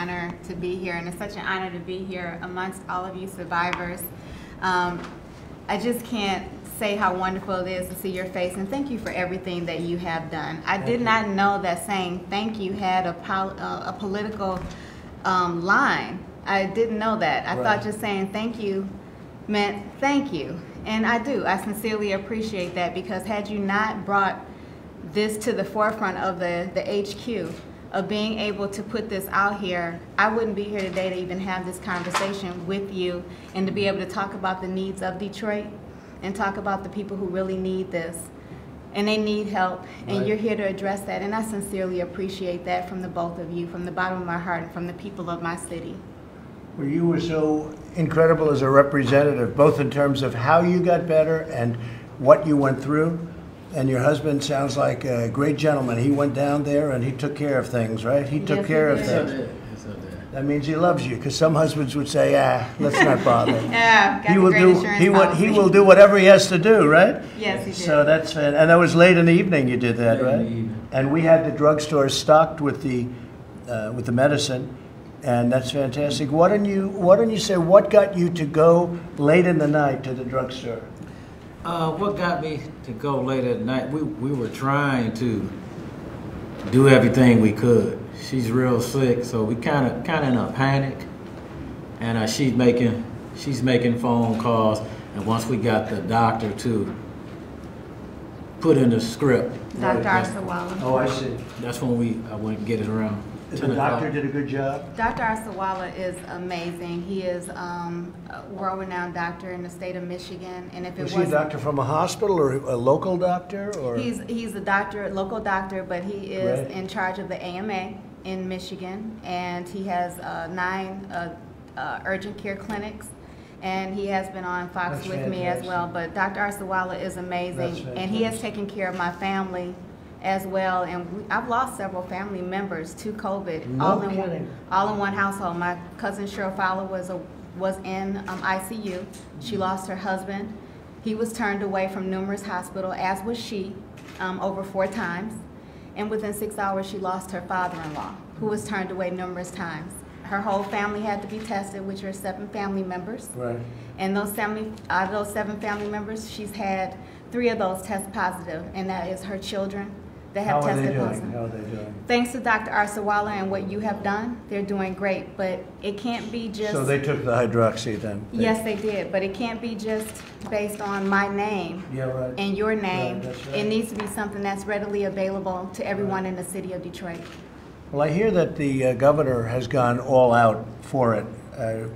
honor to be here, and it's such an honor to be here amongst all of you survivors. I just can't say how wonderful it is to see your face, and thank you for everything that you have done. I did not know that saying thank you had a political line. I didn't know that. I thought just saying thank you meant thank you, and I do. I sincerely appreciate that, because had you not brought this to the forefront of the HQ, of being able to put this out here, I wouldn't be here today to even have this conversation with you and to be able to talk about the needs of Detroit and talk about the people who really need this. And they need help, and you're here to address that, and I sincerely appreciate that from the both of you, from the bottom of my heart and from the people of my city. Well, you were so incredible as a representative, both in terms of how you got better and what you went through. And your husband sounds like a great gentleman. He went down there and he took care of things, right? He took care of things. That means he loves you, because some husbands would say, let's not bother. Yeah, he will do whatever he has to do, right? Yes, he did. So that's, and that was late in the evening you did that, right? And we had the drugstore stocked with the medicine, and that's fantastic. Why don't you say what got you to go late in the night to the drugstore? What got me to go late at night, we were trying to do everything we could. She's real sick, so we kind of in a panic, and she's making phone calls, and once we got the doctor to put in the script. Dr. Arsawala. Oh, I see. That's when I went and get it around. The doctor did a good job? Dr. Arsawala is amazing. He is a world-renowned doctor in the state of Michigan. And if it was he a doctor from a hospital or a local doctor? Or? He's a doctor, local doctor, but he is in charge of the AMA in Michigan, and he has 9 urgent care clinics. And he has been on Fox with me as well. But Dr. Arsawala is amazing, and he has taken care of my family as well, and I've lost several family members to COVID, all in one household. My cousin Cheryl Fowler was in ICU. She lost her husband. He was turned away from numerous hospitals, as was she, over 4 times. And within 6 hours, she lost her father-in-law, who was turned away numerous times. Her whole family had to be tested, which are 7 family members. Right. And out of those 7 family members, she's had 3 of those test positive, and that is her children. They have tested positive. How are they doing? Thanks to Dr. Arsawala and what you have done, they're doing great. But it can't be just... So they took the hydroxy then? Yes, they did. But it can't be just based on my name and your name. Right. It needs to be something that's readily available to everyone in the city of Detroit. Well, I hear that the governor has gone all out for it,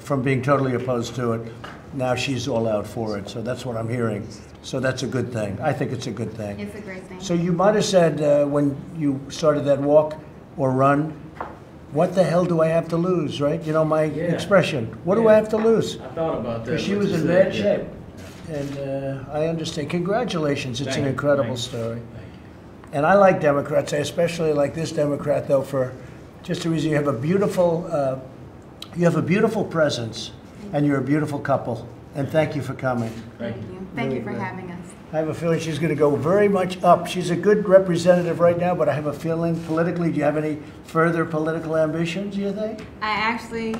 from being totally opposed to it. Now she's all out for it. So that's what I'm hearing. So that's a good thing. I think it's a good thing. It's a great thing. So you might have said when you started that walk or run, what the hell do I have to lose, right? You know my expression. What do I have to lose? I thought about that. Because she was in bad shape. And I understand. Congratulations. It's an incredible story. And I like Democrats. I especially like this Democrat, though, for just the reason you have a beautiful presence, and you're a beautiful couple. And thank you for coming. Thank you. Thank you for having us. I have a feeling she's going to go very much up. She's a good representative right now, but I have a feeling politically, do you have any further political ambitions, you think? I actually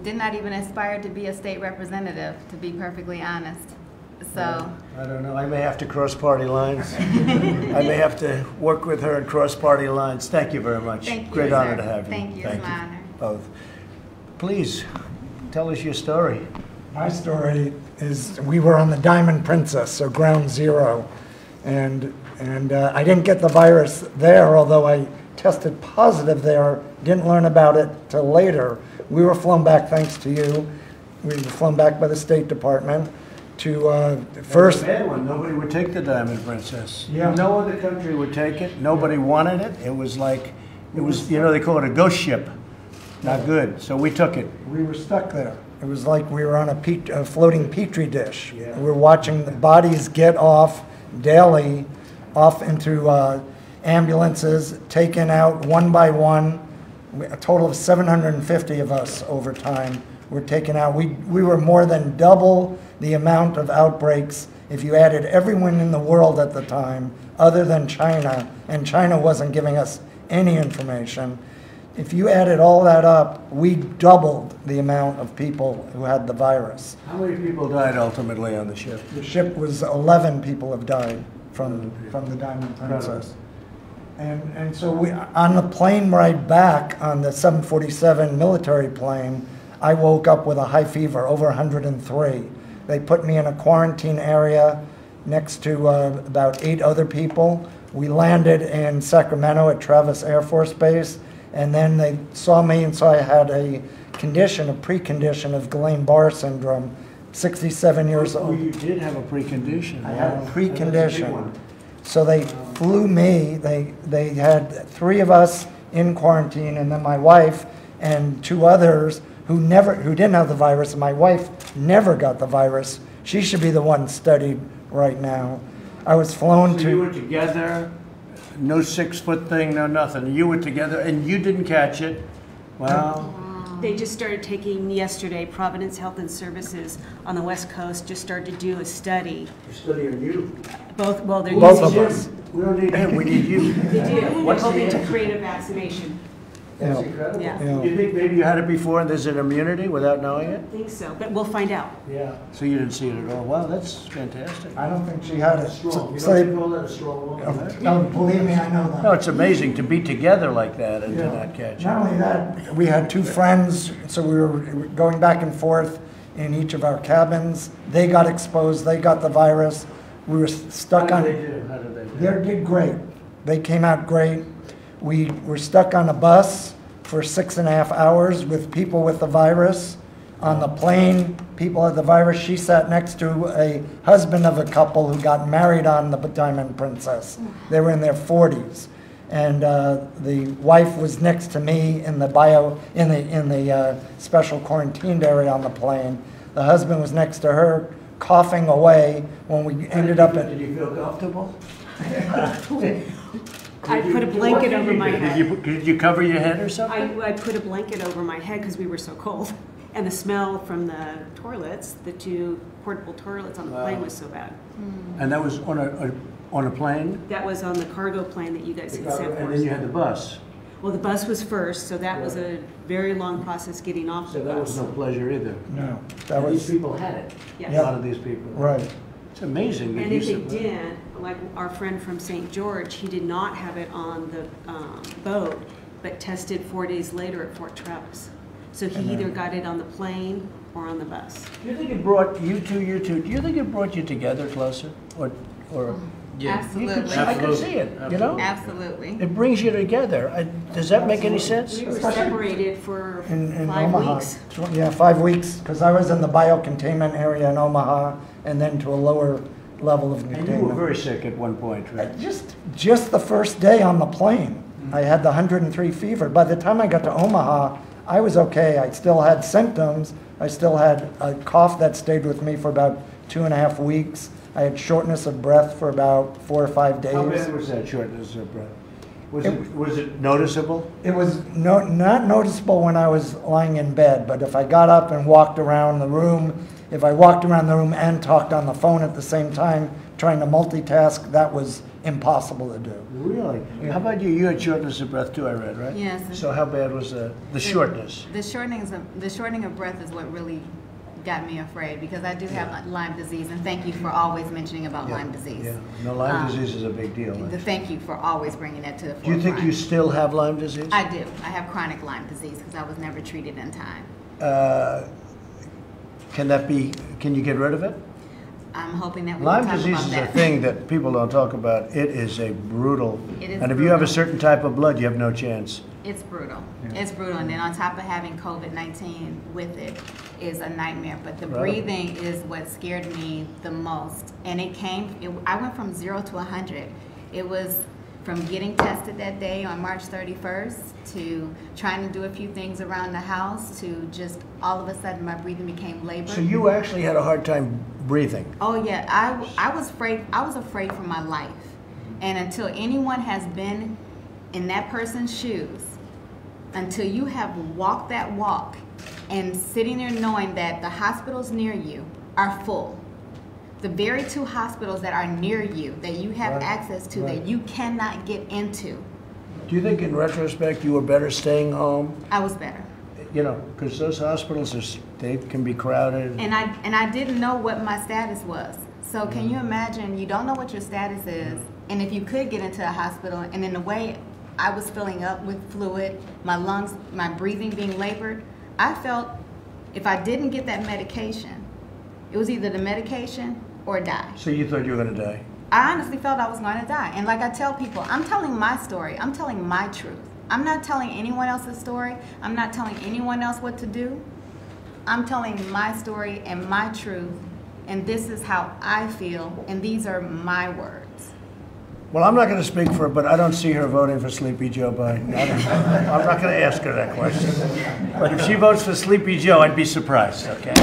did not even aspire to be a state representative, to be perfectly honest. So I don't know. I may have to cross party lines. I may have to work with her and cross party lines. Thank you very much. Thank you, Great honor to have you. Thank you. It's my honor. Both. Please tell us your story. My story is we were on the Diamond Princess, so ground zero, and I didn't get the virus there, although I tested positive there. Didn't learn about it till later. We were flown back thanks to you. We were flown back by the State Department to first. That was a bad one. Nobody would take the Diamond Princess. Yeah. No other country would take it. Nobody wanted it. It was like, it was, you know, they call it a ghost ship. Not good. So we took it. We were stuck there. It was like we were on a floating petri dish. Yeah. We were watching the bodies get off daily, off into ambulances, taken out one by one. A total of 750 of us over time were taken out. We were more than double the amount of outbreaks if you added everyone in the world at the time, other than China, and China wasn't giving us any information. if you added all that up, we doubled the amount of people who had the virus. How many people died ultimately on the ship? The ship was 11 people have died from the Diamond Princess. And so on the plane ride back on the 747 military plane, I woke up with a high fever, over 103. They put me in a quarantine area next to about 8 other people. We landed in Sacramento at Travis Air Force Base, and then they saw me and saw I had a condition, a precondition of Guillain-Barre syndrome, 67 years old. You did have a precondition. I had a precondition. So they flew me, they had 3 of us in quarantine, and then my wife and 2 others who didn't have the virus, and my wife never got the virus. She should be the one studied right now. I was flown So you were together, no 6-foot thing, no nothing. You were together and you didn't catch it. Wow. They just started taking yesterday, Providence Health and Services on the West Coast just started to do a study. They're studying you. Well, they're Both using of us. We don't need him, we need you. They do. They're What's the hoping to answer? create a vaccination. That's Yeah. incredible. Yeah. You think maybe you had it before and there's an immunity without knowing I it? think so, but we'll find out. Yeah. So you didn't see it at all. Wow, that's fantastic. I don't think she had it. Strong. You So they, don't call that a strong woman, right? no, believe me, I know that. No, it's amazing to be together like that and to Yeah. not catch Not it. only that, we had 2 friends, so we were going back and forth in each of our cabins. They got exposed, they got the virus. We were stuck How on. did they do? How did they do? They did great. They came out great. We were stuck on a bus for 6.5 hours with people with the virus. On the plane, people had the virus. She sat next to a husband of a couple who got married on the Diamond Princess. They were in their 40s. And the wife was next to me in the special quarantined area on the plane. The husband was next to her, coughing away when we ended up at. Did you feel comfortable? I put a blanket over my head. Did you cover your head or something? I put a blanket over my head because we were so cold. And the smell from the toilets, the 2 portable toilets on the plane was so bad. And that was on a plane? That was on the cargo plane that you guys had sent for And us. then you had the bus. Well, the bus was first, so that was a very long process getting off the So that was bus. no pleasure either. No, that And was these people had it. Yes. A lot of these people. right. It's amazing. And if they did, like our friend from St. George, he did not have it on the boat, but tested 4 days later at Fort Travis. So he either got it on the plane or on the bus. Do you think it brought you two, do you think it brought you together closer? Or Yeah. Absolutely. I could see it, you know? Absolutely. It brings you together. Does that make any sense? We were separated for In 5 Omaha. weeks. Yeah, 5 weeks, because I was in the biocontainment area in Omaha and then to a lower level of And you were containment. very sick at one point, right? Just the first day on the plane, I had the 103 fever. By the time I got to Omaha, I was okay. I still had symptoms. I still had a cough that stayed with me for about 2.5 weeks. I had shortness of breath for about 4 or 5 days. How bad was that shortness of breath? Was it noticeable? It was not noticeable when I was lying in bed, but if I got up and walked around the room, if I walked around the room and talked on the phone at the same time, trying to multitask, that was impossible to do. Really? How about you? You had shortness of breath too, I read, right? Yes. So how bad was the shortness? The shortening of breath is what really got me afraid, because I do have Lyme disease, and thank you for always mentioning about Lyme disease. Yeah, no, Lyme disease is a big deal. Thank you for always bringing that to the Do forefront. you think you still have Lyme disease? I do. I have chronic Lyme disease because I was never treated in time. Can you get rid of it? I'm hoping that we Lyme can talk disease about is a that. thing that people don't talk about. It is a brutal, It is and if you have a brutal. certain type of blood, you have no chance. It's brutal. It's brutal. And then on top of having COVID-19 with it is a nightmare. But the Right. breathing is what scared me the most. And I went from 0 to 100. It was from getting tested that day on March 31st to trying to do a few things around the house to just all of a sudden my breathing became labored. So you actually had a hard time breathing. Oh yeah, I was afraid. I was afraid for my life, and until anyone has been in that person's shoes, until you have walked that walk, and sitting there knowing that the hospitals near you are full, the very 2 hospitals that are near you that you have Right, access to right. that you cannot get into. Do Do you think in retrospect you were better staying home? I was better. You know, because those hospitals, they can be crowded. And I didn't know what my status was. So can you imagine, you don't know what your status is, and if you could get into a hospital, and in a way, I was filling up with fluid, my lungs, my breathing being labored, I felt if I didn't get that medication, it was either the medication or die. So you thought you were going to die? I honestly felt I was going to die. And like I tell people, I'm telling my story. I'm telling my truth. I'm not telling anyone else's story. I'm not telling anyone else what to do. I'm telling my story and my truth, and this is how I feel, and these are my words. Well, I'm not going to speak for her, but I don't see her voting for Sleepy Joe Biden. I'm not going to ask her that question. But if she votes for Sleepy Joe, I'd be surprised, okay?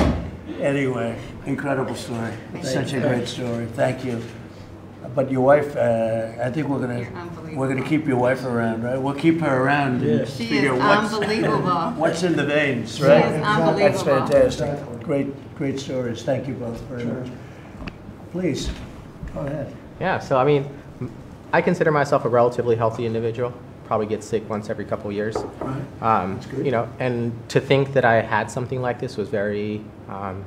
Anyway, incredible story. Such a great story. Thank you. But your wife, I think we're gonna keep your wife around, right? We'll keep her around and She figure is unbelievable. what's in the veins, right? She is unbelievable. That's fantastic. Great stories. Thank you both very much. Please, go ahead. Yeah, so I mean, I consider myself a relatively healthy individual. Probably get sick once every couple of years. Right. That's good. You know, and to think that I had something like this was very kind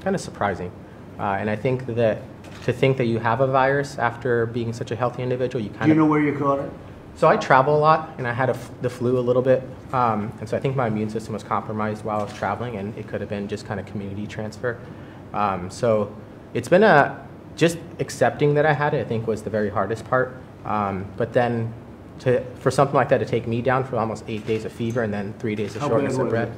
of surprising. And I think that to think that you have a virus after being such a healthy individual, you kind of... Do you know where you caught it? So I travel a lot, and I had the flu a little bit, and so I think my immune system was compromised while I was traveling, and it could have been just kind of community transfer. So it's been just accepting that I had it, I think, was the very hardest part. But then for something like that to take me down for almost 8 days of fever and then 3 days of shortness of breath.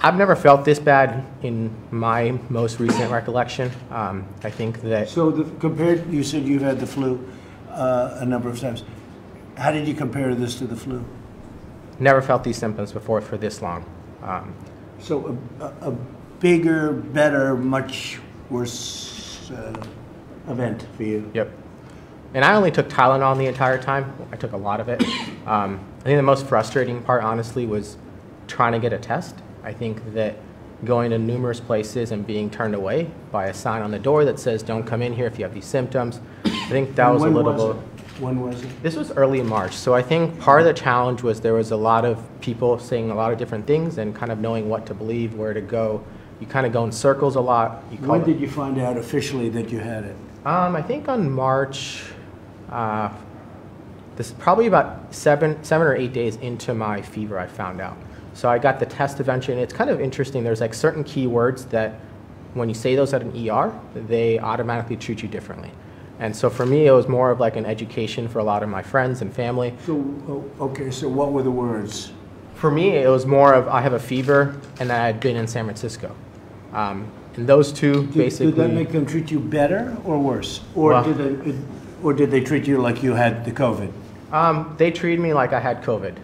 I've never felt this bad in my most recent recollection. I think that... So compared, you said you've had the flu a number of times. How did you compare this to the flu? Never felt these symptoms before for this long. So a bigger, better, much worse event for you. Yep. And I only took Tylenol the entire time. I took a lot of it. I think the most frustrating part, honestly, was trying to get a test. I think that going to numerous places and being turned away by a sign on the door that says, don't come in here if you have these symptoms. I think that was a little bit... When was it? This was early March. So I think part of the challenge was there was a lot of people saying a lot of different things and kind of knowing what to believe, where to go. You kind of go in circles a lot. When did you find out officially that you had it? I think on March... this is probably about seven or 8 days into my fever I found out. So I got the test eventually, and it's kind of interesting. There's like certain keywords that when you say those at an ER, they automatically treat you differently. And so for me, it was more of like an education for a lot of my friends and family. So, okay, so what were the words? For me, it was more of I have a fever and that I had been in San Francisco. And those two basically... Did that make them treat you better or worse? Or, well, did they treat you like you had the COVID? They treated me like I had COVID.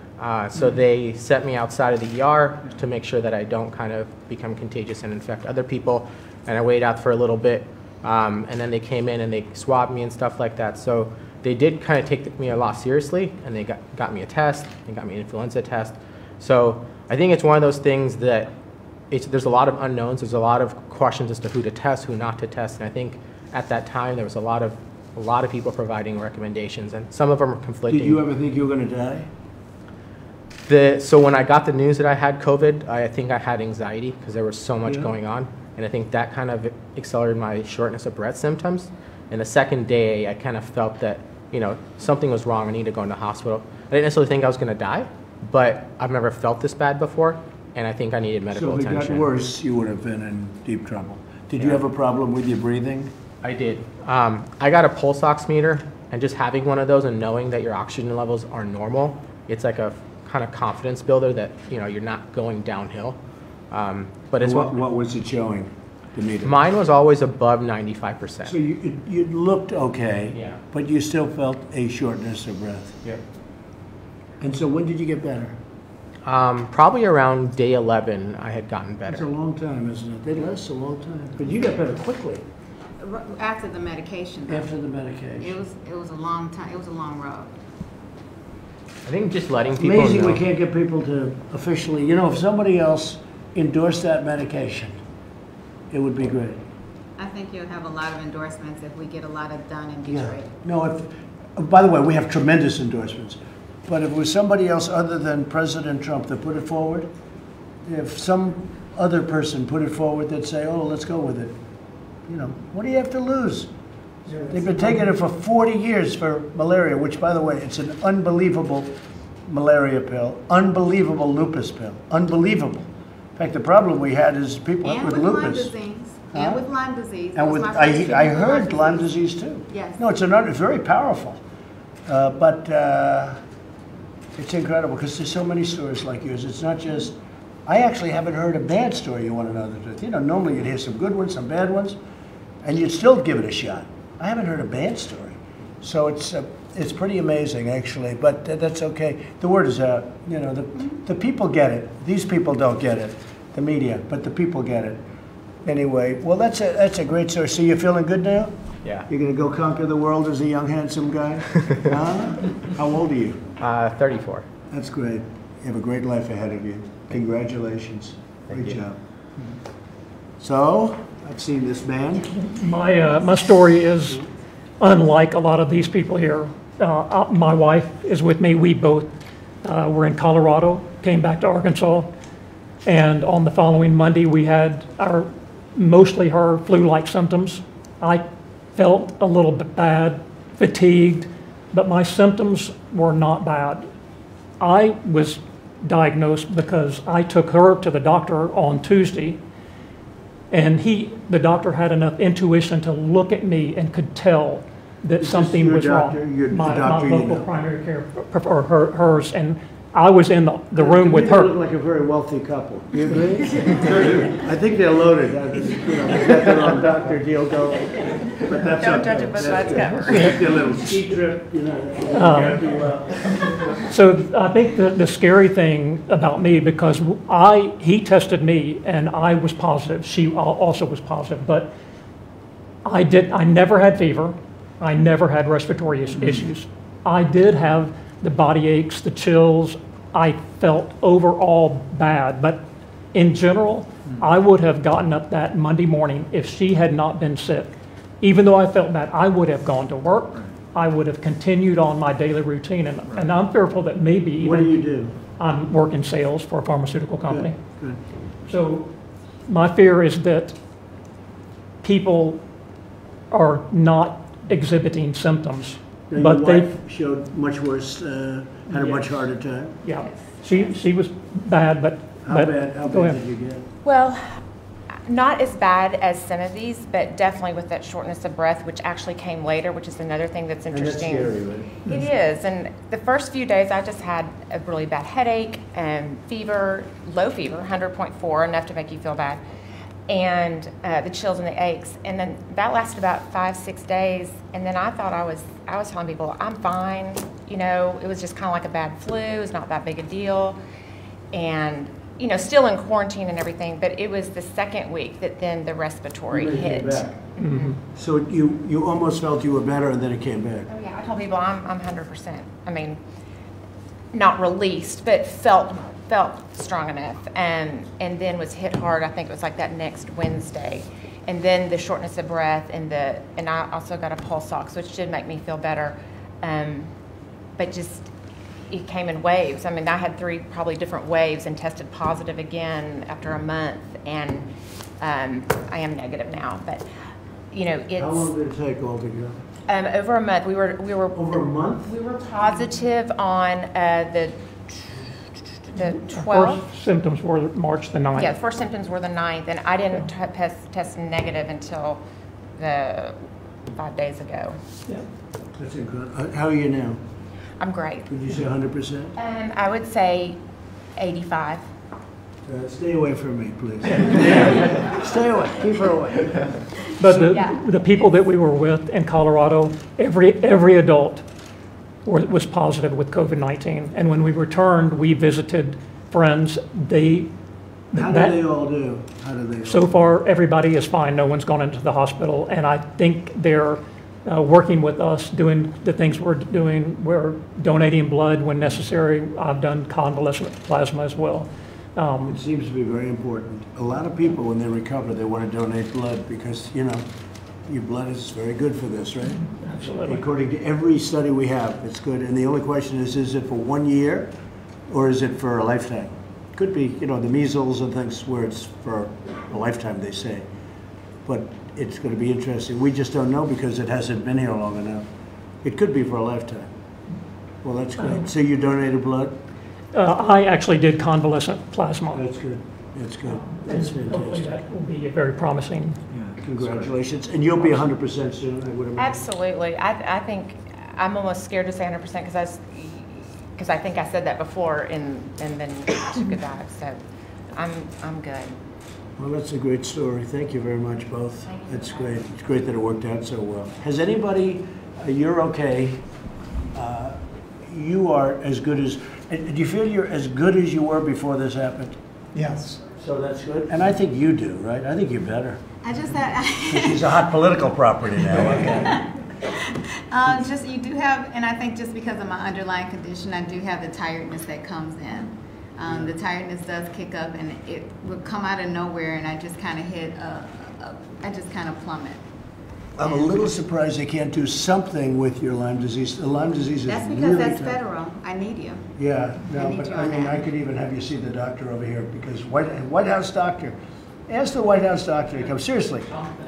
So they set me outside of the ER to make sure that I don't kind of become contagious and infect other people. And I waited out for a little bit. And then they came in and they swabbed me and stuff like that. So they did kind of take me a lot seriously, and they got me a test. They got me an influenza test. So I think it's one of those things that there's a lot of unknowns. There's a lot of questions as to who to test, who not to test. And I think at that time there was a lot of people providing recommendations, and some of them are conflicting. Did you ever think you were going to die? So when I got the news that I had COVID, I think I had anxiety because there was so much going on. And I think that kind of accelerated my shortness of breath symptoms. And the second day, I kind of felt that, something was wrong. I need to go into the hospital. I didn't necessarily think I was going to die, but I've never felt this bad before. And I think I needed medical attention. So if it got worse, you would have been in deep trouble. Did you have a problem with your breathing? I did. I got a pulse oximeter, and just having one of those and knowing that your oxygen levels are normal, it's like a kind of confidence builder that you're not going downhill. But it's what was it showing? The meter? Mine was always above 95%. So you looked okay, yeah, but you still felt a shortness of breath. Yeah. And so when did you get better? Probably around day 11, I had gotten better. It's a long time, isn't it? They last a long time. But you got better quickly. After the medication. Though. After the medication. It was a long time. It was a long road. I think just letting people Amazing know. We can't get people to officially, if somebody else endorsed that medication, it would be great. I think you'll have a lot of endorsements if we get a lot of done in Detroit. Yeah. No, by the way, we have tremendous endorsements. But if it was somebody else other than President Trump that put it forward, if some other person put it forward, they'd say, oh, let's go with it. You know, what do you have to lose? They've been taking it for 40 years for malaria, which, by the way, it's an unbelievable malaria pill, unbelievable lupus pill, unbelievable. In fact, the problem we had is people And with with Lyme lupus. disease. Huh? And with Lyme disease. That And was with, my first treatment I with heard Lyme disease too. Yes. No, it's very powerful. But it's incredible because there's so many stories like yours. It's not just, I actually haven't heard a bad story you want to know the truth. You know, normally you'd hear some good ones, some bad ones, and you'd still give it a shot. I haven't heard a bad story. So it's pretty amazing actually, but that's okay. The word is out. You know, the people get it. These people don't get it, the media, but the people get it. Anyway, well, that's a great story. So you're feeling good now? Yeah. You're going to go conquer the world as a young, handsome guy? Huh? How old are you? 34. That's great. You have a great life ahead of you. Congratulations. Thank Great you. job. So, I've seen this man. My story is unlike a lot of these people here. My wife is with me. We both were in Colorado, came back to Arkansas, and on the following Monday we had mostly her flu-like symptoms. I felt a little bit bad, fatigued, but my symptoms were not bad. I was diagnosed because I took her to the doctor on Tuesday, and the doctor had enough intuition to look at me and could tell that Is this something your was doctor? wrong. Your My doctor you local know? primary care, or hers, and I was in the room with They look her. like a very wealthy couple. You agree? I think they're loaded. You know, they got their own doctor deal going. But that's Don't okay. judge a book by its cover. Their little ski trip, you know. Do well. So I think the scary thing about me, because he tested me and I was positive, she also was positive, but I never had fever, I never had respiratory issues. I did have the body aches, the chills, I felt overall bad, but in general, I would have gotten up that Monday morning if she had not been sick. Even though I felt bad, I would have gone to work, I would have continued on my daily routine, and I'm fearful that maybe even... What do you do? I'm working sales for a pharmaceutical company. Good. So my fear is that people are not exhibiting symptoms, Now, but your they, wife showed much worse, had a much harder time. yeah, she was bad, but. How bad go did ahead. you get? Well, not as bad as some of these, but definitely with that shortness of breath, which actually came later, which is another thing that's And that's interesting. scary, right? It is, and the first few days I just had a really bad headache and fever, low fever, 100.4, enough to make you feel bad, and the chills and the aches. And then that lasted about 5-6 days, and then I thought I was telling people, I'm fine, you know, it was just kind of like a bad flu, it's not that big a deal, and you know, still in quarantine and everything, but it was the second week that then the respiratory You really came hit. back. Mm-hmm. So you almost felt you were better and then it came back. Oh yeah, I told people I'm 100%. I mean, not released, but felt strong enough, and then was hit hard. I think it was like that next Wednesday, and then the shortness of breath and I also got a pulse ox, which did make me feel better, but just it came in waves. I mean, I had 3 probably different waves and tested positive again after a month, and I am negative now. But you know, it's How long did it take altogether? over a month. We were Over a month? we were positive on the Our 12th. first symptoms were March the 9th. Yeah, the first symptoms were the 9th, and I didn't test negative until the 5 days ago. Yeah. That's incredible. How are you now? I'm great. Would you say 100%? I would say 85. Stay away from me, please. Stay away. Keep her away. But Yeah. the people that we were with in Colorado, every adult was positive with COVID-19. And when we returned, we visited friends. How do they all do? How do they all So far, everybody is fine. No one's gone into the hospital. And I think they're working with us, doing the things we're doing. We're donating blood when necessary. I've done convalescent plasma as well. It seems to be very important. A lot of people, when they recover, they want to donate blood because, you know, your blood is very good for this, right? Absolutely. According to every study we have, it's good. And the only question is it for 1 year or is it for a lifetime? Could be, the measles and things where it's for a lifetime, they say. But it's going to be interesting. We just don't know because it hasn't been here long enough. It could be for a lifetime. Well, that's great. So you donated blood? I actually did convalescent plasma. That's good. That's good. That's Hopefully fantastic. that will be very promising. Congratulations. And you'll be 100% soon, I would imagine. Absolutely. I think, I'm almost scared to say 100% because I think I said that before and then took a dive. So I'm good. Well, that's a great story. Thank you very much, both. Thank you. That's great. It's great that it worked out so well. Has anybody, you're okay, you are as good as, do you feel you're as good as you were before this happened? Yes. So that's good. And I think you do, right? I think you're better. I just had, She's a hot political property now. Okay. just you do have, and I think just because of my underlying condition, I do have the tiredness that comes in. The tiredness does kick up, and it would come out of nowhere, and I just kind of hit, I just kind of plummet. I'm a little surprised they can't do something with your Lyme disease. The Lyme disease is That's because really that's tough. federal. I need you. Yeah, no, need but you I on mean, that. I could even have you see the doctor over here because White House doctor. Ask the White House doctor to come. Seriously,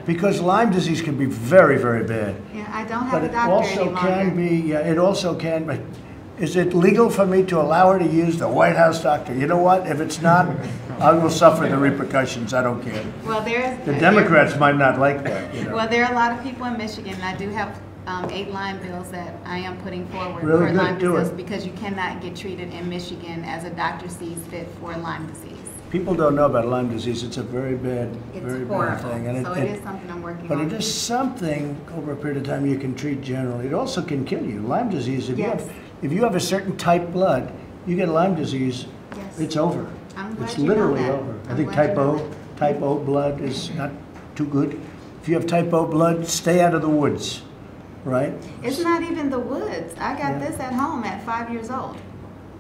because Lyme disease can be very, very bad. Yeah, I don't have But a it doctor also any longer. can be, yeah, it also can be. Is it legal for me to allow her to use the White House doctor? You know what? If it's not, I will suffer the repercussions. I don't care. Well, The Democrats might not like that. Well, there are a lot of people in Michigan, and I do have 8 Lyme bills that I am putting forward Really for good, Lyme do disease it. because you cannot get treated in Michigan as a doctor sees fit for Lyme disease. People don't know about Lyme disease. It's a very bad, It's very horrible. bad thing. And So it is something I'm working But on. it is something over a period of time you can treat generally. It also can kill you. Lyme disease, Yes. if you have a certain type blood, you get Lyme disease, Yes. it's over. I'm glad It's you know literally that. over. I I'm think glad you know type O blood is not too good. If you have type O blood, stay out of the woods, right? It's not even the woods. I got Yeah. this at home at 5 years old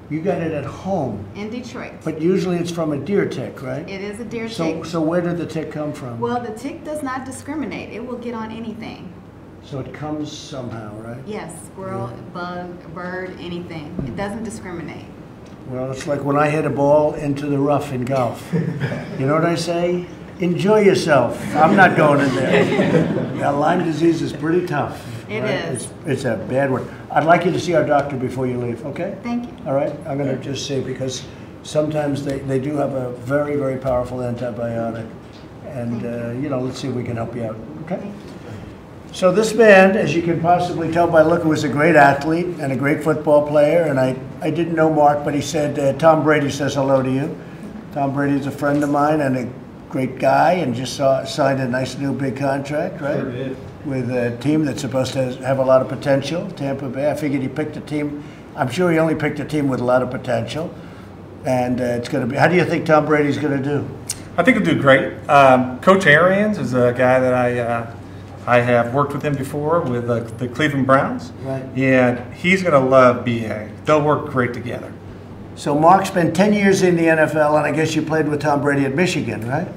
You got it at home, in Detroit. but usually it's from a deer tick, right? It is a deer So, tick. so where did the tick come from? Well, the tick does not discriminate. It will get on anything. So it comes somehow, right? Yes, squirrel, bug, bird, anything. It doesn't discriminate. Well, it's like when I hit a ball into the rough in golf. You know what I say? Enjoy yourself. I'm not going in there. Yeah, Lyme disease is pretty tough. It right? is. It's a bad one. I'd like you to see our doctor before you leave, okay? Thank you. All right? I'm going to just say because sometimes they do have a very, very powerful antibiotic. And, let's see if we can help you out, okay? So this man, as you can possibly tell by look, was a great athlete and a great football player. And I didn't know Mark, but he said, Tom Brady says hello to you. Tom Brady's a friend of mine and a great guy and just signed a nice new big contract, right? Sure did. With a team that's supposed to have a lot of potential, Tampa Bay. I figured he picked a team. I'm sure he only picked a team with a lot of potential. And it's going to be, how do you think Tom Brady's going to do? I think he'll do great. Coach Arians is a guy that I have worked with him before with the Cleveland Browns. Right. And he's going to love BA. They'll work great together. So Mark spent 10 years in the NFL, and I guess you played with Tom Brady at Michigan, right?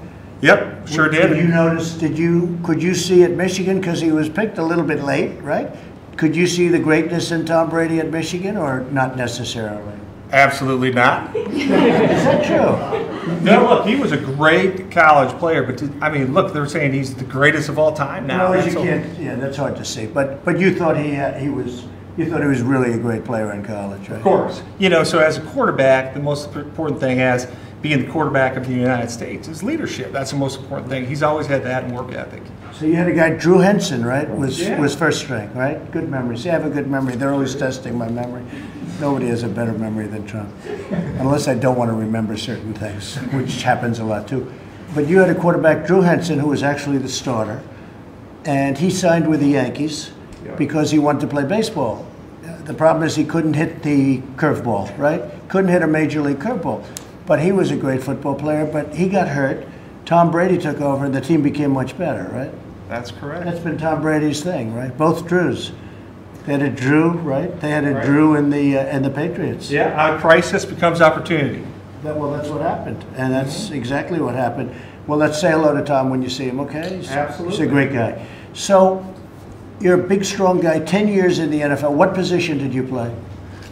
Yep, sure did. Did you notice, could you see at Michigan, because he was picked a little bit late, right? Could you see the greatness in Tom Brady at Michigan, or not necessarily? Absolutely not. Is that true? No, look, he was a great college player, but look, they're saying he's the greatest of all time now. No, you That's all- can't, yeah, that's hard to see. But you thought he was really a great player in college, right? Of course. So as a quarterback, the most important thing as being the quarterback of the United States is leadership. That's the most important thing. He's always had that in work ethic. So you had a guy, Drew Henson, right? Was Yeah. first string, right? Good memory. See, I have a good memory. They're always testing my memory. Nobody has a better memory than Trump, unless I don't want to remember certain things, which happens a lot too. But you had a quarterback, Drew Henson, who was actually the starter, and he signed with the Yankees because he wanted to play baseball. The problem is he couldn't hit the curveball, right? Couldn't hit a major league curveball. But he was a great football player, but he got hurt. Tom Brady took over, and the team became much better, right? That's correct. That's been Tom Brady's thing, right? Both Drews. They had a Drew, right? They had a Right. Drew in the Patriots. Yeah, crisis becomes opportunity. Well, that's what happened, and that's exactly what happened. Well, let's say hello to Tom when you see him, okay? He's a Absolutely. great guy. So you're a big, strong guy, 10 years in the NFL. What position did you play?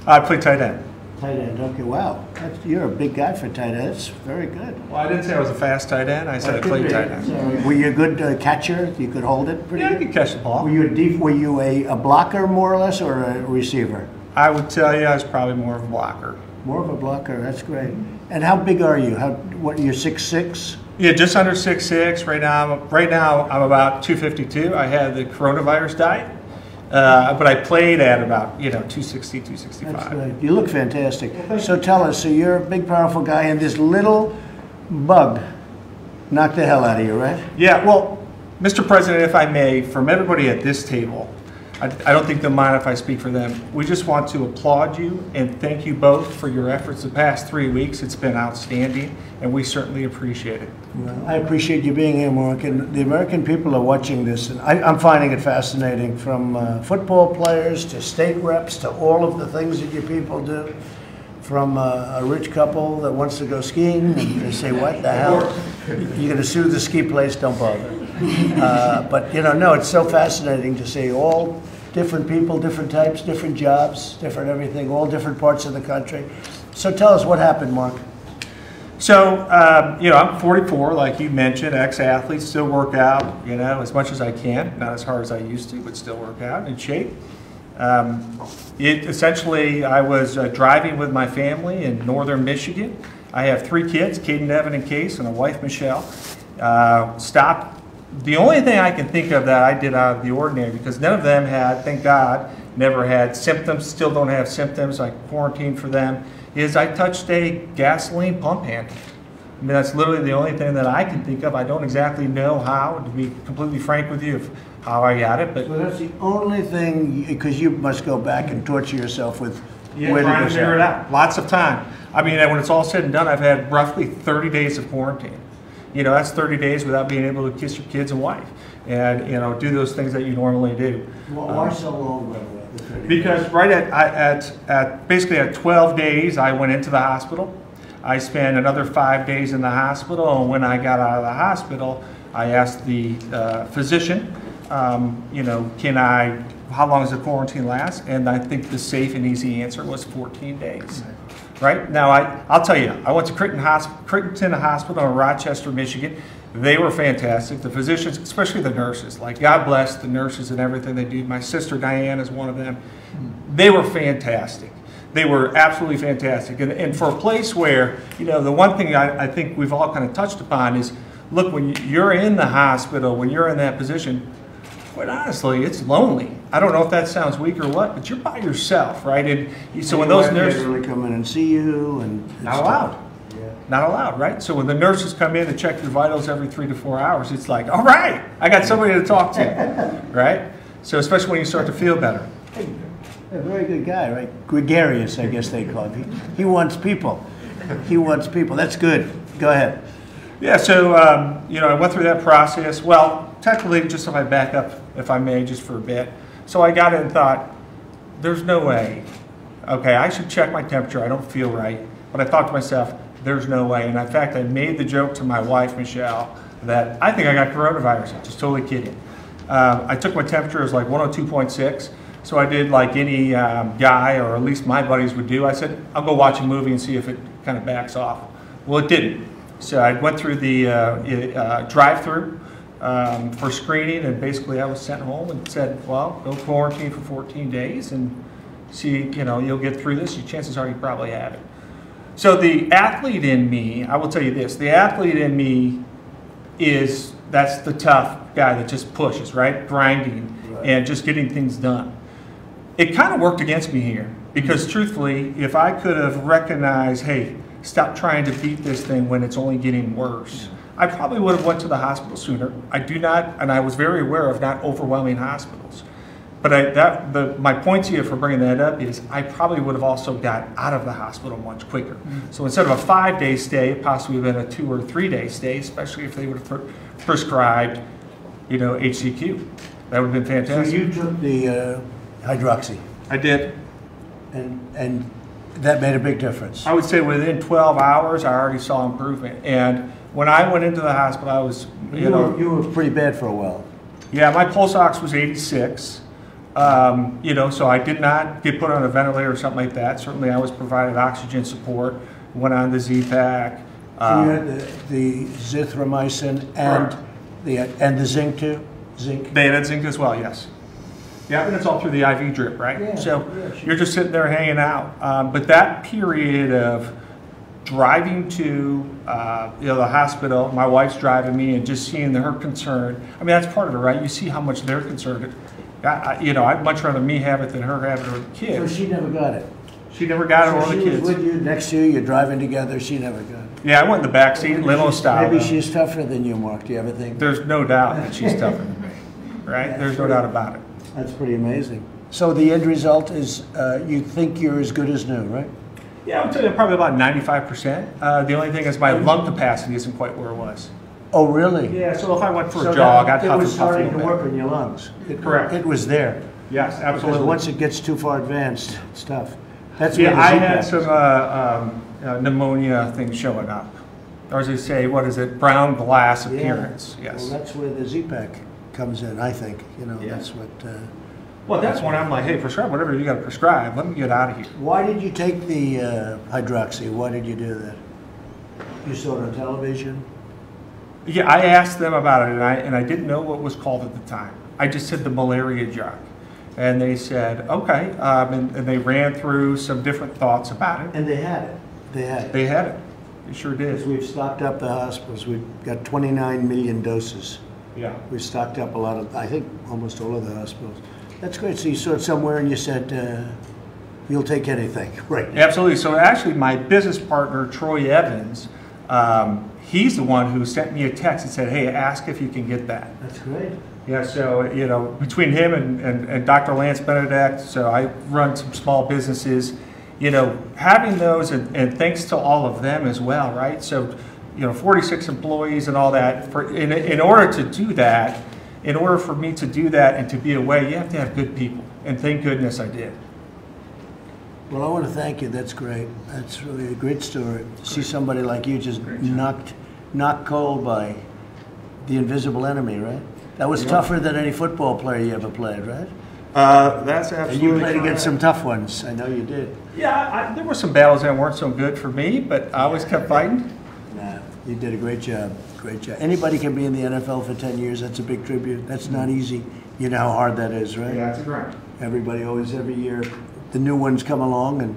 I played tight end. Tight end, okay, wow. You're a big guy for tight end. That's very good. Well, I didn't say I was a fast tight end. I said I played tight end. Were you a good catcher? You could hold it pretty Yeah, I good? could catch the ball. Were you a blocker more or less, or a receiver? I would tell you I was probably more of a blocker. More of a blocker, that's great. And how big are you? You're 6'6"? Yeah, just under 6'6". Right now I'm about 252. I had the coronavirus diet, but I played at about 260, 265. That's right. You look fantastic. So tell us, so you're a big, powerful guy, and this little bug knocked the hell out of you, right? Yeah, well, Mr. President, if I may, from everybody at this table, I don't think they'll mind if I speak for them. We just want to applaud you and thank you both for your efforts the past 3 weeks. It's been outstanding, and we certainly appreciate it. Well, I appreciate you being here, Mark, and the American people are watching this, and I'm finding it fascinating, from football players to state reps to all of the things that you people do, from a rich couple that wants to go skiing, and they say, what the hell? You're going to sue the ski place? Don't bother. But, no, it's so fascinating to see all different people, different types, different jobs, different everything, all different parts of the country. So tell us what happened, Mark. So, I'm 44, like you mentioned, ex-athlete, still work out, as much as I can. Not as hard as I used to, but still work out, in shape. Essentially, I was driving with my family in northern Michigan. I have 3 kids, Caden, Evan, and Case, and a wife, Michelle. Stopped. The only thing I can think of that I did out of the ordinary, because none of them had, thank God, never had symptoms, still don't have symptoms, I quarantined for them, is I touched a gasoline pump handle. I mean, that's literally the only thing that I can think of. I don't exactly know how, to be completely frank with you, how I got it. But so that's the only thing, because you must go back and torture yourself with trying to figure it out. Lots of time. I mean, when it's all said and done, I've had roughly 30 days of quarantine. That's 30 days without being able to kiss your kids and wife, and do those things that you normally do. Why so long, by the way? Because right at basically at 12 days, I went into the hospital. I spent another 5 days in the hospital, and when I got out of the hospital, I asked the physician, how long does the quarantine last? And I think the safe and easy answer was 14 days. Right? Now, I'll tell you, I went to Critton Hospital in Rochester, Michigan. They were fantastic. The physicians, especially the nurses, God bless the nurses and everything they do. My sister Diane is one of them. They were fantastic. They were absolutely fantastic. And for a place where, the one thing I think we've all kind of touched upon is, look, when you're in the hospital, when you're in that position, quite honestly, it's lonely. I don't know if that sounds weak or what, but you're by yourself, right? And so when those nurses really come in and see you, and not allowed, not allowed, right? So when the nurses come in to check your vitals every 3 to 4 hours, it's like, all right, I got somebody to talk to, right? So especially when you start to feel better. A very good guy, right? Gregarious, I guess they call him. He wants people. He wants people. That's good. Go ahead. Yeah, so, I went through that process. Well, technically, just if I back up, if I may, just for a bit. So I got it and thought, there's no way. Okay, I should check my temperature. I don't feel right. But I thought to myself, there's no way. And in fact, I made the joke to my wife, Michelle, that I think I got coronavirus. I'm just totally kidding. I took my temperature, it was like 102.6. So I did like any guy, or at least my buddies would do. I said, I'll go watch a movie and see if it kind of backs off. Well, it didn't. So I went through the drive-through for screening, and basically I was sent home and said, well, go quarantine for 14 days and see, you'll get through this. Your chances are you probably have it. So the athlete in me, I will tell you this, the athlete in me that's the tough guy that just pushes, right? Grinding and just getting things done. It kind of worked against me here, because truthfully, if I could have recognized, hey, stop trying to beat this thing when it's only getting worse, I probably would have went to the hospital sooner. I do not, and I was very aware of not overwhelming hospitals. But my point to you for bringing that up is I probably would have also got out of the hospital much quicker. Mm-hmm. So instead of a 5-day stay, it possibly would have been a 2 or 3-day stay, especially if they would have prescribed, HCQ. That would have been fantastic. So you took the hydroxy. I did. And that made a big difference. I would say within 12 hours, I already saw improvement. And when I went into the hospital, I was, You were pretty bad for a while. Yeah, my pulse ox was 86. You know, so I did not get put on a ventilator or something like that. Certainly I was provided oxygen support, went on the Z-Pack. So you had the zithromycin and the zinc too? Zinc? They had zinc as well, yes. Yeah, and it's all through the IV drip, right? Yeah, So yeah, sure. you're just sitting there hanging out. But that period of driving to you know, the hospital, my wife's driving me, and just seeing her concern. I mean, that's part of it, right? You see how much they're concerned. You know, I'd much rather me have it than her have it or the So kids. she never got it? She never got it or So the she kids. was with you, next to you, you're driving together, she never got it? Yeah, I went in the back seat, limo style. Maybe though. she's tougher than you, Mark, do you ever think? There's no doubt that she's tougher than me, right? There's no doubt about it. That's pretty amazing. So the end result is you think you're as good as new, right? Yeah, I would tell you probably about 95%. The only thing is my lung capacity isn't quite where it was. Oh, really? Yeah, so if I went for So a jog, I'd it huff was and puff a starting to little work bit. on your lungs? Correct. It was there? Yes, Because absolutely. once it gets too far advanced, it's tough. That's Yeah, where the I Z-Pack had is. some pneumonia things showing up. Or as they say, what is it, brown glass Yeah. appearance, yes. Well, that's where the Z-Pack comes in, I think. You know, Yeah. that's what... Well, that's when I'm like, hey, prescribe whatever you got to prescribe. Let me get out of here. Why did you take the hydroxy? Why did you do that? You saw it on television? Yeah, I asked them about it, and I didn't know what it was called at the time. I just said the malaria drug. And they said, okay, and they ran through some different thoughts about it. And they had it. They had it. They had it. They sure Because did. we've stocked up the hospitals. We've got 29 million doses. Yeah. We've stocked up a lot of, I think, almost all of the hospitals. That's great. So you saw it somewhere and you said, you'll take anything, right? Absolutely. So actually, my business partner, Troy Evans, he's the one who sent me a text and said, hey, ask if you can get that. That's great. Yeah, so, you know, between him and Dr. Lance Benedict, so I run some small businesses, you know, having those, and thanks to all of them as well, right? So, you know, 46 employees and all that. In order to do that, in order for me to do that and to be away, you have to have good people. And thank goodness I did. Well, I want to thank you. That's great. That's really a great story. To see somebody like you just knocked cold by the invisible enemy, right? That was tougher than any football player you ever played, right? That's And absolutely you played against correct. some tough ones. I know you did. Yeah, there were some battles that weren't so good for me, but I always kept fighting. Nah, you did a great job. Great job. Anybody can be in the NFL for 10 years. That's a big tribute. That's not easy. You know how hard that is, right? Yeah, that's right. Everybody always, every year, the new ones come along and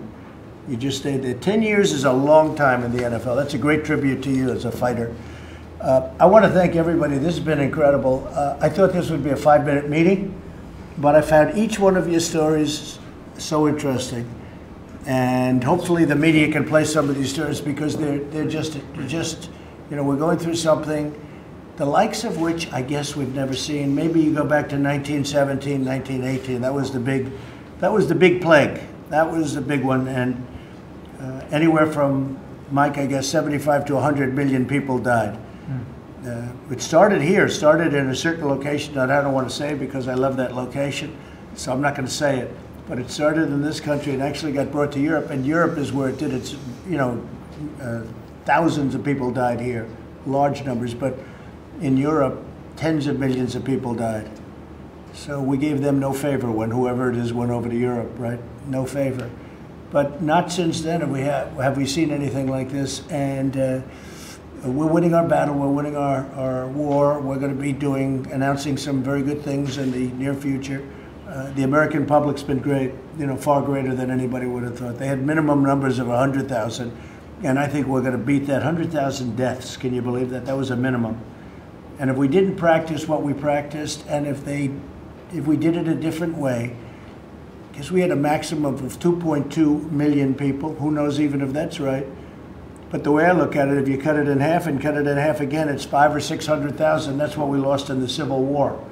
you just stay there. 10 years is a long time in the NFL. That's a great tribute to you as a fighter. I want to thank everybody. This has been incredible. I thought this would be a 5-minute meeting, but I found each one of your stories so interesting. And hopefully the media can play some of these stories because they're just, you know, we're going through something, the likes of which I guess we've never seen. Maybe you go back to 1917, 1918. That was the big plague. That was the big one. And anywhere from, Mike, I guess 75 to 100 million people died. It started here, started in a certain location that I don't want to say because I love that location, so I'm not going to say it. But it started in this country and actually got brought to Europe, and Europe is where it did its, you know, thousands of people died here, large numbers, but in Europe, tens of millions of people died. So we gave them no favor when whoever it is went over to Europe, right? No favor. But not since then have we seen anything like this, and we're winning our battle, we're winning our war. We're going to be announcing some very good things in the near future. The American public's been great, you know, far greater than anybody would have thought. They had minimum numbers of 100,000, and I think we're going to beat that. 100,000 deaths, can you believe that? That was a minimum. And if we didn't practice what we practiced, and if we did it a different way, because we had a maximum of 2.2 million people, who knows even if that's right. But the way I look at it, if you cut it in half and cut it in half again, it's 500,000 or 600,000. That's what we lost in the Civil War.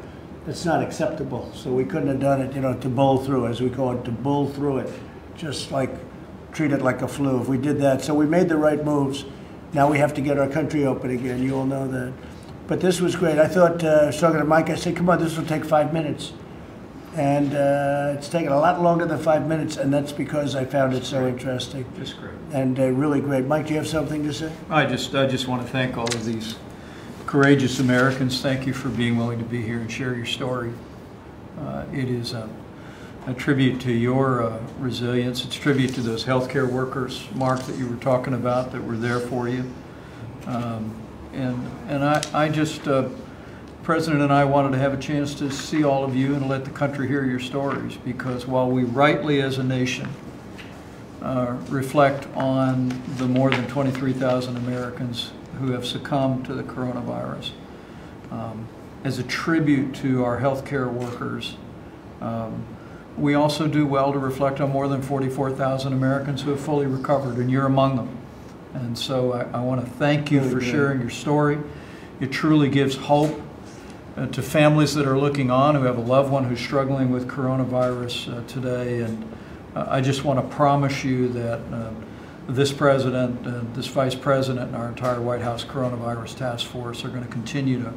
It's not acceptable. So we couldn't have done it, you know, to bull through, as we call it, to bull through it. Just like treat it like a flu. If we did that, so we made the right moves. Now we have to get our country open again. You all know that. But this was great. I thought, I was talking to Mike, I said, come on, this will take 5 minutes. And it's taken a lot longer than 5 minutes, and that's because I found it so interesting. Just great. And really great. Mike, do you have something to say? I just want to thank all of these courageous Americans, thank you for being willing to be here and share your story. It is a tribute to your resilience. It's a tribute to those healthcare workers, Mark, that you were talking about, that were there for you. And I just, President and I wanted to have a chance to see all of you and let the country hear your stories, because while we rightly as a nation reflect on the more than 23,000 Americans who have succumbed to the coronavirus, as a tribute to our healthcare workers, we also do well to reflect on more than 44,000 Americans who have fully recovered, and you're among them. And so I want to thank you for sharing your story. It truly gives hope to families that are looking on, who have a loved one who's struggling with coronavirus today. And I just want to promise you that this president, this vice president, and our entire White House coronavirus task force are going to continue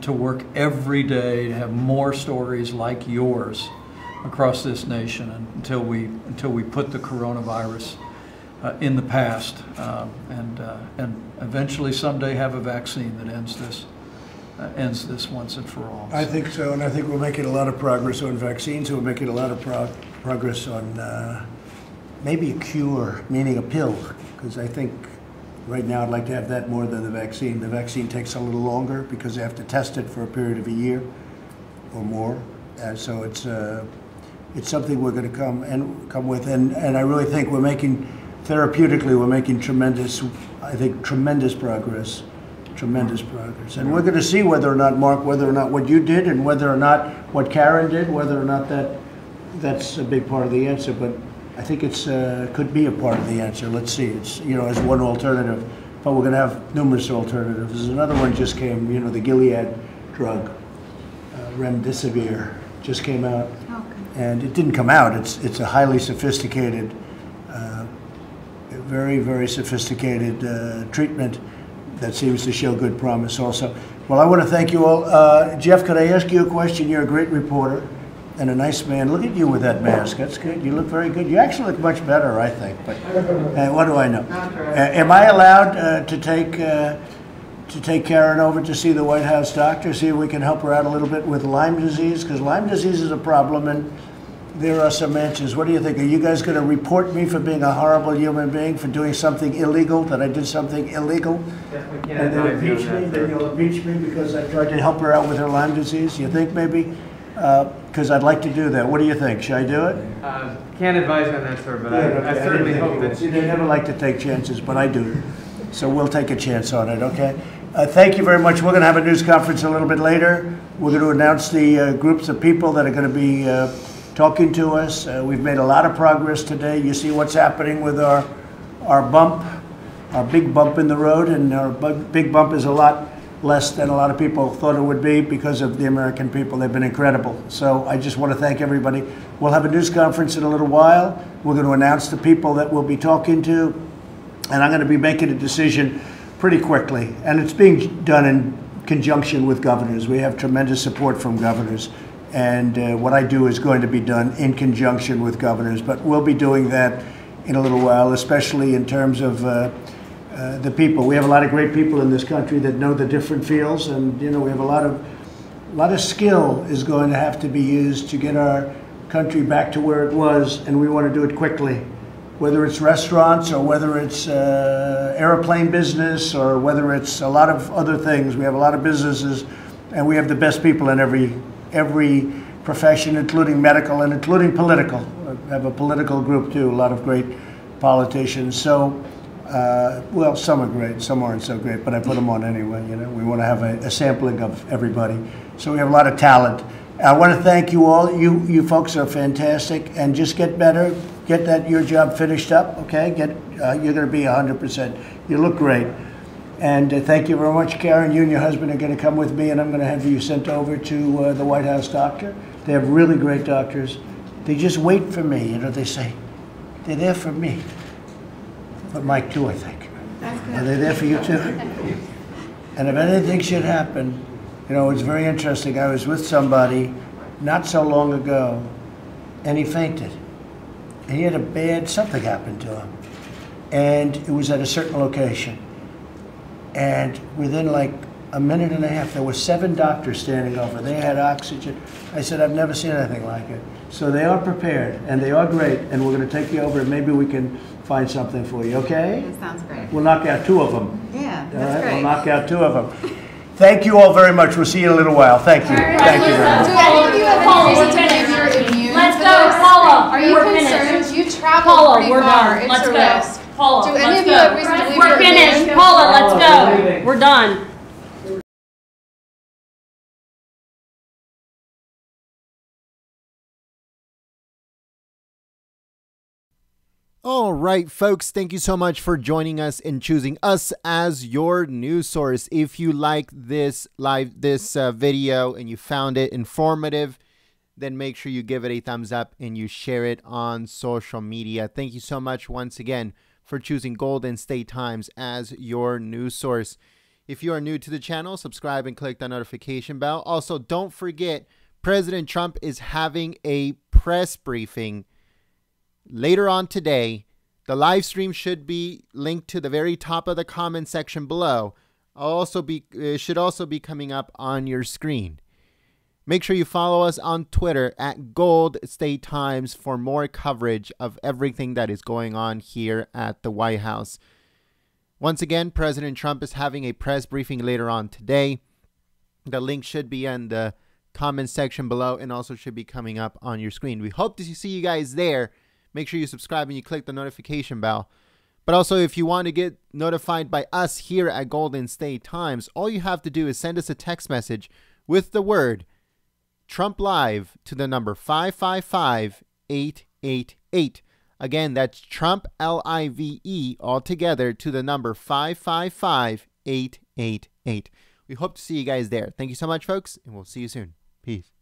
to work every day to have more stories like yours across this nation, and until we put the coronavirus in the past, and eventually someday have a vaccine that ends this once and for all. I think so, and I think we're making a lot of progress on vaccines. We're making a lot of progress on maybe a cure, meaning a pill, because I think right now I'd like to have that more than the vaccine. The vaccine takes a little longer because they have to test it for a period of a year or more, and so it's something we're going to come with, and I really think we're making, therapeutically, we're making tremendous progress. Tremendous progress. And we're going to see whether or not, Mark, whether or not what you did and whether or not what Karen did, whether or not that's a big part of the answer. But I think it's could be a part of the answer. Let's see. It's, as one alternative, but we're going to have numerous alternatives. There's another one just came, the Gilead drug, remdesivir, just came out. And it didn't come out. It's a highly sophisticated, very, very sophisticated treatment that seems to show good promise also. Well, I want to thank you all. Jeff, could I ask you a question? You're a great reporter and a nice man. Look at you with that mask. That's good. You look very good. You actually look much better, I think. But what do I know? Am I allowed to take Karen over to see the White House doctor, see if we can help her out a little bit with Lyme disease? Because Lyme disease is a problem, and there are some answers. What do you think? Are you guys going to report me for being a horrible human being, for doing something illegal, that I did something illegal? And then impeach me? Then you'll impeach me because I tried to help her out with her Lyme disease? You think maybe? Because I'd like to do that. What do you think? Should I do it? Can't advise you on that, sir, but I certainly hope that... See, they never like to take chances, but I do. So we'll take a chance on it, okay? Thank you very much. We're going to have a news conference a little bit later. We're going to announce the groups of people that are going to be talking to us. We've made a lot of progress today. You see what's happening with our big bump in the road, and our big bump is a lot less than a lot of people thought it would be because of the American people. They've been incredible. So I just want to thank everybody. We'll have a news conference in a little while. We're going to announce the people that we'll be talking to, and I'm going to be making a decision pretty quickly. And it's being done in conjunction with governors. We have tremendous support from governors. And what I do is going to be done in conjunction with governors. But we'll be doing that in a little while, especially in terms of the people. We have a lot of great people in this country that know the different fields. And, we have a lot of skill is going to have to be used to get our country back to where it was. And we want to do it quickly. Whether it's restaurants or whether it's airplane business or whether it's a lot of other things. We have a lot of businesses, and we have the best people in every profession, including medical and including political. We have a political group too, a lot of great politicians. So, well, some are great, some aren't so great, but I put them on anyway. We want to have a sampling of everybody. So we have a lot of talent. I want to thank you all. You folks are fantastic, and just get better. Get your job finished up, okay? You're going to be 100%. You look great. And thank you very much, Karen. You and your husband are going to come with me, and I'm going to have you sent over to the White House doctor. They have really great doctors. They just wait for me, they say. They're there for me. But Mike too, I think. Are they there for you too? And if anything should happen, it's very interesting. I was with somebody not so long ago, and he fainted. And he had something happened to him. And it was at a certain location. And within a minute and a half. There were 7 doctors standing over. They had oxygen. I said, I've never seen anything like it. So they are prepared, and they are great, and we're going to take you over, and maybe we can find something for you, okay? That sounds great. We'll knock out 2 of them. Yeah, All that's right, great. we'll knock out 2 of them. Thank you all very much. We'll see you in a little while. Thank you. Thank you very much. Do any of you have any reason to believe you're immune Let's to go, this? Paula. Are you We're concerned? finished. You travel Paula, pretty we're far. done. It's Let's a go. risk. Paula, Do any let's of you have go. reason to believe We're you're finished. immune? Paula, let's go. We're done. All right, folks, thank you so much for joining us and choosing us as your news source. If you like this video and you found it informative, then make sure you give it a thumbs up and you share it on social media. Thank you so much once again for choosing Golden State Times as your news source. If you are new to the channel, subscribe and click the notification bell. Also, don't forget, President Trump is having a press briefing later on today. The live stream should be linked to the very top of the comment section below. It should also be coming up on your screen. Make sure you follow us on Twitter at Gold State Times for more coverage of everything that is going on here at the White House. Once again, President Trump is having a press briefing later on today. The link should be in the comment section below and also should be coming up on your screen. We hope to see you guys there. Make sure you subscribe and you click the notification bell. But also, if you want to get notified by us here at Golden State Times, all you have to do is send us a text message with the word Trump Live to the number 555-888. Again, that's Trump LIVE all together to the number 555-888. We hope to see you guys there. Thank you so much, folks, and we'll see you soon. Peace.